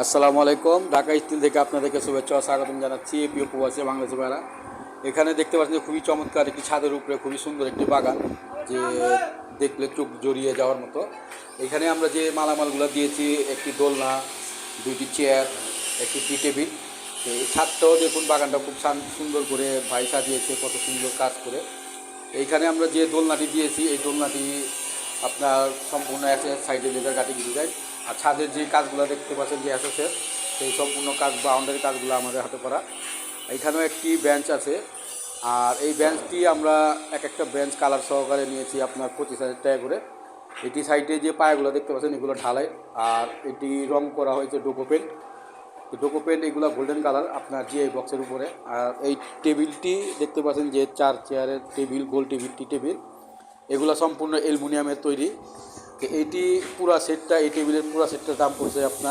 আসসালামু আলাইকুম। ঢাকা স্টিল থেকে আপনাদেরকে শুভেচ্ছা ও স্বাগতম জানাচ্ছি। প্রিয় প্রবাসী বাংলাদেশি ভাইরা, এখানে দেখতে পাচ্ছেন যে খুবই চমৎকার একটি ছাদের উপরে খুবই সুন্দর একটি বাগান, যে দেখলে চোখ জড়িয়ে যাওয়ার মতো। এখানে আমরা যে মালামালগুলো দিয়েছি, একটি দোলনা, দুইটি চেয়ার, একটি টি টেবিল। তো এই ছাদটাও দেখুন, বাগানটা খুব সুন্দর করে ভাই সাজিয়েছে, কত সুন্দর কাজ করে। এইখানে আমরা যে দোলনাটি দিয়েছি, এই দোলনাটি আপনার সম্পূর্ণ সাইডে লেদার কাটিং ডিজাইন। আর ছাদের যে কাজগুলো দেখতে পাচ্ছেন যে অ্যাসোসের, সেই সম্পূর্ণ কাজ বাউন্ডারি কাজগুলো আমাদের হাতে করা। এইখানেও একটি বেঞ্চ আছে। আর এই বেঞ্চটি আমরা এক একটা বেঞ্চ কালার সহকারে নিয়েছি আপনার 25,000 টাকা করে। এটি সাইডে যে পায়াগুলো দেখতে পাচ্ছেন এগুলো ঢালাই। আর এটি রং করা হয়েছে ডোকো পেন্ট। ডোকো পেন্ট এগুলো গোল্ডেন কালার আপনার জিআই বক্সের উপরে। আর এই টেবিলটি দেখতে পাচ্ছেন যে 4 চেয়ারের টেবিল, গোল টেবিল, টি টেবিল, এগুলো সম্পূর্ণ অ্যালুমিনিয়ামের তৈরি। তো এইটি পুরা সেটটা, এই টেবিলের পুরা সেটটার দাম পড়ছে আপনার